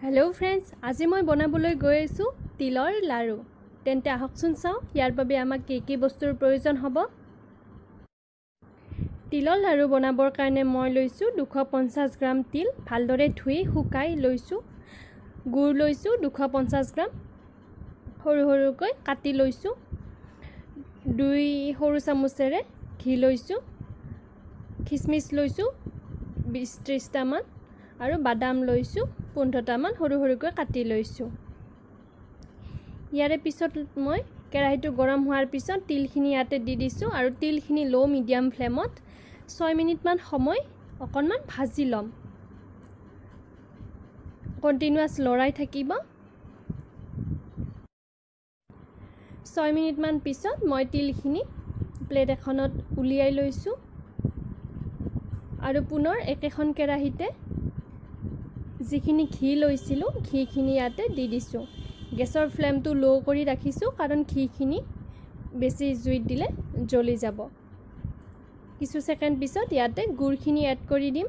Hello friends, आज मैं बनाबले गई आसो तिलर लारू। तेंते आहकचोन चाओ यार बारे आमाक की बस्तुर प्रयोजन हब। तिलर लारू बनाबर कारणे मैं लैसो 250 ग्राम तिल भालदरे धुई शुकाई लैसो। गुड़ लैसो 250 ग्राम सरू सरूक काटी लैसो। 2 सरू चामुचेरे घी लैसो। किसमिस लैसो 20-30 मान और बादाम लैसो 15 मान सरू सरूक काटी लैसो। यारे पिছত मैं केराहीটো गरम होवार पिছত तिलखिनि याते दी दिसो और तिलखिनि लो मीडियम फ्लेमत 6 मिनिट मान समय अकनमान भाजी लम। कन्टिन्युअस लराई থাকিব। 6 मिनिट मान पिছত मैं तिलखिनि प्लेट एखনত उलियाई लैसो और पुनर एकेখন केराहीते जिखिनि घी लैसिलो घीखिनि याते दी दिसो। गैसर फ्लेम तो लो करी राखिसो कारण घीखिनि बेसी जुइत दिले जलि যাব। किछु सेकेंड पिছত याते गुड़खिनि एड करी दिम।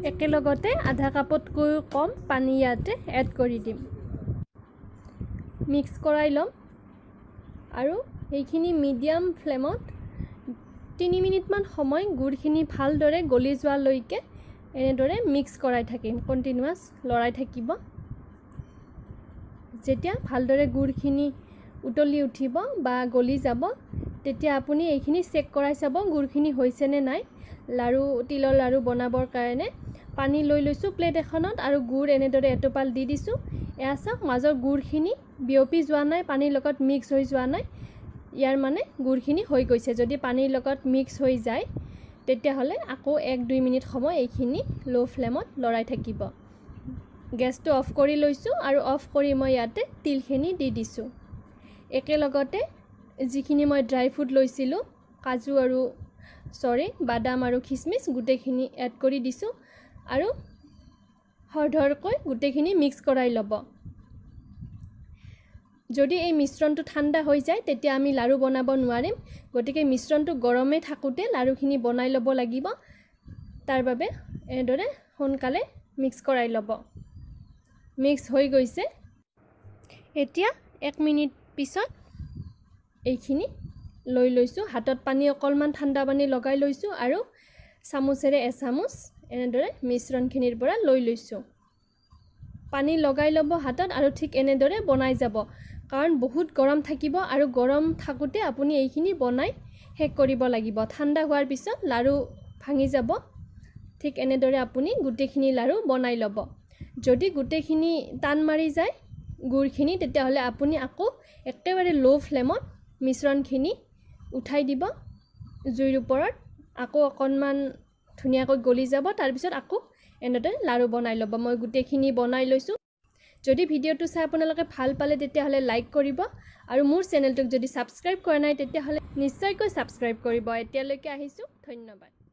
एकेलगते आधा कापतকৈ कम पानी याते एड करी दिम। मिक्स कराई लम और एखिनि मीडियम फ्लेमत 3 मिनिट मान समय गुड़खिनि भालदरे गली जोৱা লৈকে এনেদৰে मिक्स कराई থাকিম। कन्टिन्युअस लराई থাকিব। যেতিয়া ভালদৰে গুড়খিনি উতলি উঠিব বা গলি যাব তেতিয়া আপুনি এইখিনি চেক কৰাই চাব গুড়খিনি হৈছে নে নাই। লাৰু তিলৰ লাৰু বনাবৰ কাৰণে পানী লৈ লৈছো প্লেট এখনত আৰু গুড় এনেদৰে এটোপাল দি দিছো। এয়া চাওক মাজৰ গুড়খিনি বিয়পি যোৱা নাই, পানীৰ লগত মিক্স হৈ যোৱা নাই। ইয়াৰ মানে গুড়খিনি হৈ গৈছে। যদি পানীৰ লগত মিক্স হৈ যায় তেতিয়াহলে আকৌ 1-2 মিনিট সময় এইখিনি লো ফ্লেমত লৰাই থাকিব। গেছটো অফ কৰি লৈছো আৰু অফ কৰি মই ইয়াতে তিলখিনি দি দিছো। একেলগতে যিখিনি মই ড্ৰাই ফ্ৰুট লৈছিলো কাজু আৰু বাদাম আৰু কিসমিস গুটেখিনি এড কৰি দিছো আৰু হৰধৰকৈ গুটেখিনি মিক্স কৰাই লব। যদি এই মিশ্ৰণটো ঠাণ্ডা হৈ যায় তেতিয়া আমি লাৰু বনাব নোৱাৰিম। গতিকে মিশ্ৰণটো গৰমে থাকোতে লাৰুখিনি বনাই লব লাগিব। তাৰ বাবে এনেদৰে সোনকালে মিক্স কৰাই লব। মিক্স হৈ গৈছে। এতিয়া 1 মিনিট পিছত এইখিনি লৈ লৈছো। হাতত পানী অকলমান ঠাণ্ডা পানী লগাই লৈছো আৰু চামুচেৰে এচামুচ এনেদৰে মিশ্ৰণখিনিৰ পৰা লৈ লৈছো। পানী লগাই লব হাতত আৰু ঠিক এনেদৰে বনাই যাব কাৰণ বহুত গৰম থাকিব আৰু গৰম থাকোতে আপুনি এইখিনি বনাই শেষ কৰিব লাগিব। ঠাণ্ডা হোৱাৰ পিছত লাৰু ভাঙি যাব। ঠিক এনেদৰে আপুনি গুটেখিনি লাৰু বনাই লব। যদি গুটেখিনি টান মাৰি যায় গুড়খিনি তেতিয়াহলে আপুনি আকৌ একেবাৰে লো ফ্লেমত মিশ্ৰণখিনি উঠাই দিব জুইৰ ওপৰত। আকৌ অকনমান ধুনিয়াকৈ গলি যাব। তাৰ পিছত আকৌ এনেদৰে লাৰু বনাই লব। মই গুটেখিনি বনাই লৈছো। যদি ভিডিওটো চাই আপোনালোকে ভাল পালে তেতিয়াহলে লাইক কৰিব আৰু মোৰ চেনেলটোক যদি সাবস্ক্ৰাইব কৰা নাই তেতিয়াহলে নিশ্চয়কৈ সাবস্ক্ৰাইব কৰিব। এতিয়ালৈকে আহিছো, ধন্যবাদ।